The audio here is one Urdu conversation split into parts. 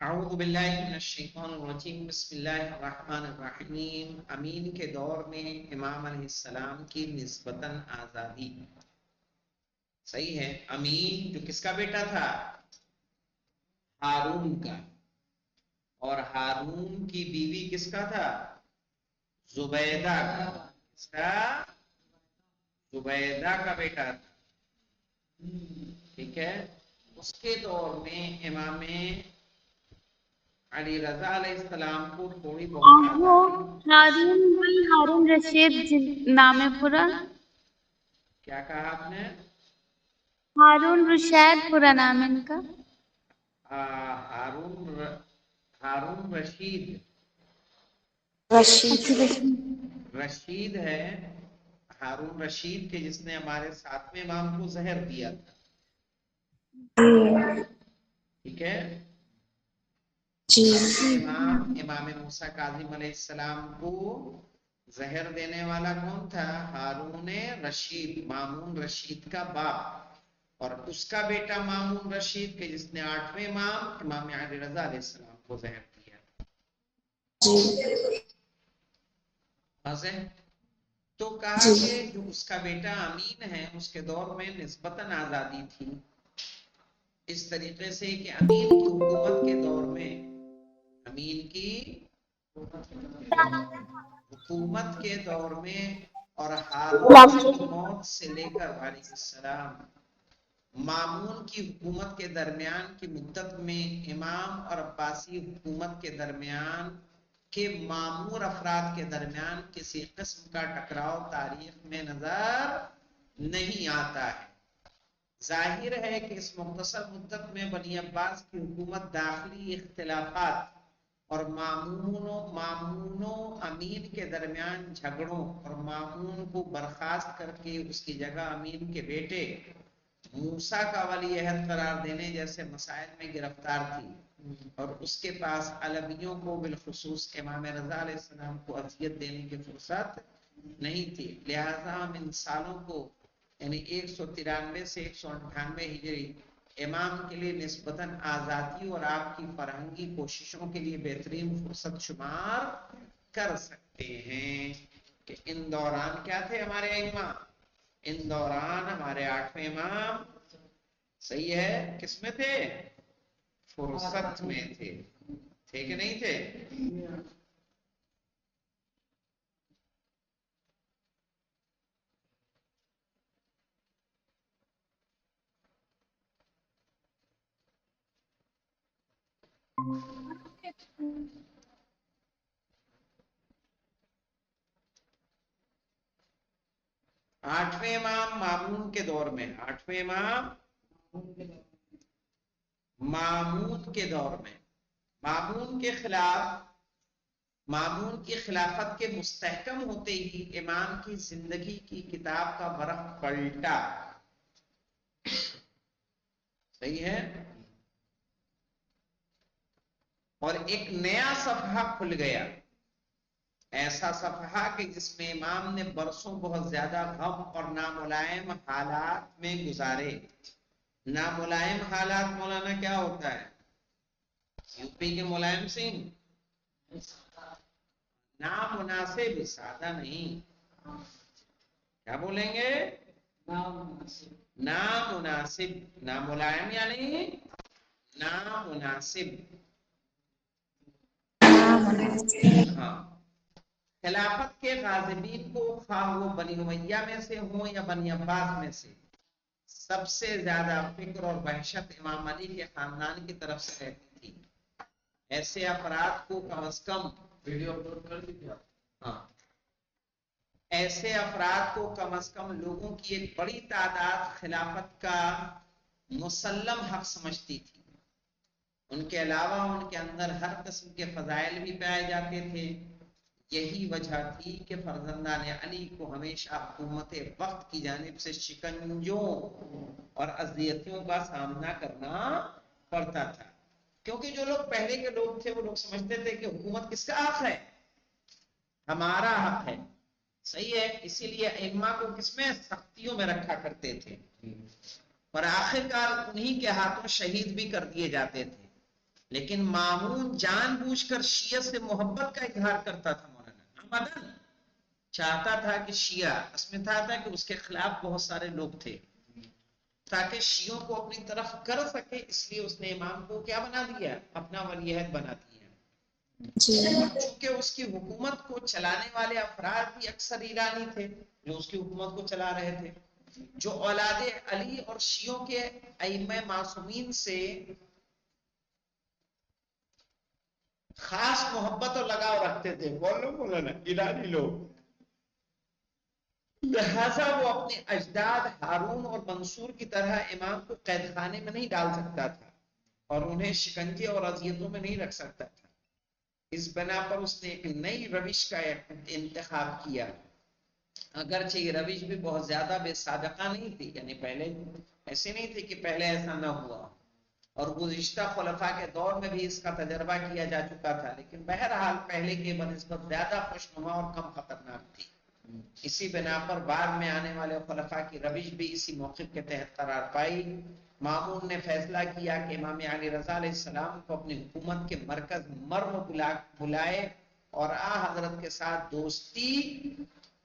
اعوذ باللہ من الشیطان الرجیم بسم اللہ الرحمن الرحیم۔ امین کے دور میں امام علیہ السلام کی نسبتاً آزادی، صحیح ہے۔ امین جو کس کا بیٹا تھا؟ ہارون کا، اور ہارون کی بیوی کس کا تھا؟ زبیدہ کا۔ کس کا؟ زبیدہ کا بیٹا تھا، ٹھیک ہے۔ اس کے دور میں امام علی رضا علیہ السلام کو تھوڑی بہت وہ آزادی۔ ہارون بھائی ہارون رشید نام ہے پورا؟ کیا کہا آپ نے؟ ہارون رشید پورا نام ہے ان کا؟ ہارون رشید رشید ہے۔ ہارون رشید کے جس نے ہمارے ساتویں امام کو زہر دیا تھا، ٹھیک ہے جی۔ امام موسیٰ کاظم علیہ السلام کو زہر دینے والا کون تھا؟ ہارون رشید، مامون رشید کا باپ، اور اس کا بیٹا مامون رشید کے جس نے 8ویں امام علی رضا علیہ السلام کو زہر دیا جی۔ تو کہا کہ جو اس کا بیٹا امین ہے اس کے دور میں نسبتاً آزادی تھی، اس طریقے سے کہ امین کی حکومت کے دور میں، امین کی حکومت کے دور میں اور ہارون کی موت سے لے کر علیہ السلام مامون کی حکومت کے درمیان کی مدت میں امام اور عباسی حکومت کے درمیان کے معمور افراد کے درمیان کسی قسم کا ٹکراؤ تاریخ میں نظر نہیں آتا ہے۔ ظاہر ہے کہ اس مختصر مدت میں بنی عباس کی حکومت داخلی اختلافات اور مامون و امین کے درمیان جھگڑوں اور مامون کو برخاست کر کے اس کی جگہ امین کے بیٹے موسیٰ کا ولی عہد قرار دینے جیسے مسائل میں گرفتار تھی، اور اس کے پاس علویوں کو بالخصوص امام رضا علیہ السلام کو اذیت دینے کی فرصت نہیں تھی۔ لہذا ہم ان سالوں کو یعنی 193 سے 198 ہجری امام کے لیے نسبتاً آزادی اور آپ کی فرہنگی کوششوں کے لیے بہترین فرصت شمار کر سکتے ہیں کہ ان دوران کیا تھے ہمارے امام؟ ان دوران ہمارے 8ویں امام، صحیح ہے، کس میں تھے؟ فرصت میں تھے، تھے کہ نہیں تھے؟ آٹھویں امام مامون کے دور میں، آٹھویں امام مامون کے دور میں، مامون کے خلاف، مامون کی خلافت کے مستحکم ہوتے ہی امام کی زندگی کی کتاب کا ورق پلٹا، صحیح ہے، اور ایک نیا صفحہ کھل گیا، ایسا صفحہ کہ جس میں امام نے برسوں بہت زیادہ غم اور ناملائم حالات میں گزارے۔ ناملائم حالات مولانا کیا ہوتا ہے؟ یو پی کے ملائم سنگھ، نامناسب، سادہ نہیں، کیا بولیں گے؟ نامناسب، ناملائم یعنی نامناسب، ہاں۔ خلافت کے غاضبین کو خواہ وہ بنی امیہ میں سے ہوں یا بنی عباس میں سے، سب سے زیادہ فکر اور وحشت امام علی کے خاندان کی طرف سے رہتی تھی۔ ایسے افراد کو کم از کم ویڈیو اپلوڈ کر دیجیے، ہاں، ایسے افراد کو کم از کم لوگوں کی ایک بڑی تعداد خلافت کا مسلم حق سمجھتی تھی۔ ان کے علاوہ ان کے اندر ہر قسم کے فضائل بھی پائے جاتے تھے۔ یہی وجہ تھی کہ فرزندان علی کو ہمیشہ حکومت وقت کی جانب سے شکنجوں اور اذیتوں کا سامنا کرنا پڑتا تھا، کیونکہ جو لوگ پہلے کے لوگ تھے وہ لوگ سمجھتے تھے کہ حکومت کس کا حق ہے؟ ہمارا حق ہے، صحیح ہے، اسی لیے ائمہ کو کس میں؟ سختیوں میں رکھا کرتے تھے، اور آخرکار انہی کے ہاتھوں شہید بھی کر دیے جاتے تھے۔ لیکن مامون جان بوجھ کر شیعہ سے محبت کا اظہار کرتا تھا مولانا، عمدن چاہتا تھا کہ شیعہ، اس میں تھا کہ اس کے خلاف بہت سارے لوگ تھے، تاکہ شیعوں کو اپنی طرف کر سکے، اس لیے اس نے امام کو کیا بنا دیا؟ اپنا ولی عہد بنا دیا۔ اور چونکہ اس کی حکومت کو چلانے والے افراد بھی اکثر ایرانی تھے جو اس کی حکومت کو چلا رہے تھے، جو اولاد علی اور شیعوں کے ائمہ معصومین سے خاص محبت اور لگاؤ رکھتے تھے، بولو ایرانی لوگ، لہذا وہ اپنے اجداد ہارون اور منصور کی طرح امام کو قید خانے میں نہیں ڈال سکتا تھا اور انہیں شکنجے اور اذیتوں میں نہیں رکھ سکتا تھا۔ اس بنا پر اس نے ایک نئی روش کا انتخاب کیا، اگرچہ یہ روش بھی بہت زیادہ بے سابقہ نہیں تھی، یعنی پہلے ایسے نہیں تھی کہ پہلے ایسا نہ ہوا، اور گزشتہ خلفاء کے دور میں بھی اس کا تجربہ کیا جا چکا تھا، لیکن بہرحال پہلے کے بنسبت زیادہ خوشنما اور کم خطرناک تھی۔ اسی بنا پر بعد میں آنے والے خلفاء کی روش بھی اسی موقف کے تحت قرار پائی۔ مامون نے فیصلہ کیا کہ امام علی رضا علیہ السلام کو اپنی حکومت کے مرکز مرو بلائے اور حضرت کے ساتھ دوستی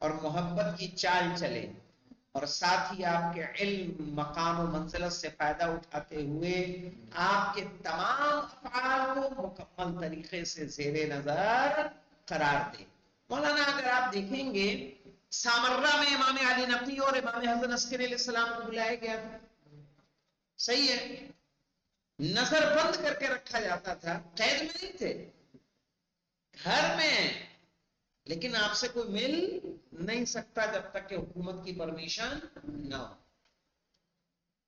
اور محبت کی چال چلے، اور ساتھ ہی آپ کے علم، مقام و منزلت سے فائدہ اٹھاتے ہوئے آپ کے تمام افعال کو مکمل طریقے سے زیر نظر قرار دے۔ مولانا اگر آپ دیکھیں گے سامرہ میں امام علی نقی اور امام حسن عسکری علیہ السلام کو بلایا گیا تھا، صحیح ہے، نظر بند کر کے رکھا جاتا تھا، قید میں نہیں تھے، گھر میں، لیکن آپ سے کوئی مل نہیں سکتا جب تک کہ حکومت کی پرمیشن نہ ہو۔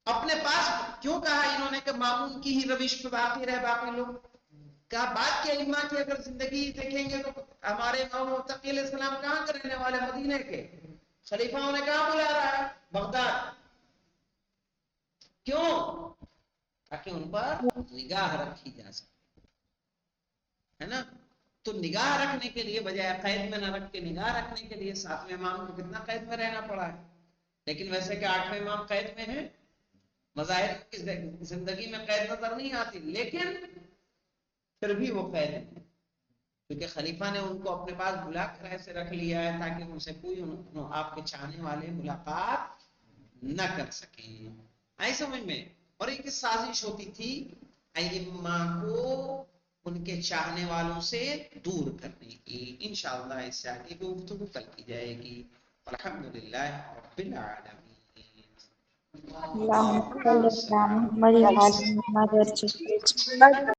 اپنے پاس کیوں کہا انہوں نے کہ مامون کی ہی روش پہ باقی رہے باقی لوگ؟ کہا بعد کے ائمہ کی اگر زندگی دیکھیں گے تو ہمارے امام تقی علیہ السلام کہاں کے رہنے والے؟ مدینے کے، خلیفہ نے کہاں بلا رہا ہے؟ بغداد۔ کیوں؟ تاکہ ان پر نگاہ رکھی جا سکے، ہے نا؟ تو نگاہ رکھنے کے لیے بجائے قید میں نہ رکھ کے نگاہ رکھنے کے لیے ساتویں امام کو کتنا قید میں رہنا پڑا ہے۔ لیکن ویسے کہ آٹھویں امام قید میں ہیں، مظاہر کی زندگی میں قید نظر نہیں آتی، لیکن پھر بھی وہ قید ہے، کیونکہ خلیفہ نے ان کو اپنے پاس بلا کر ایسے رکھ لیا ہے تاکہ ان سے کوئی آپ کے چاہنے والے ملاقات نہ کر سکیں، آئی سمجھ میں؟ اور ایک سازش ہوتی تھی ائمہ کو ان کے چاہنے والوں سے دور کرنے کی۔ انشاءاللہ اس سے آگے کی گفتگو کل کی جائے گی۔ الحمدللہ رب العالمین۔ اللهم صل على محمد وعلى آل محمد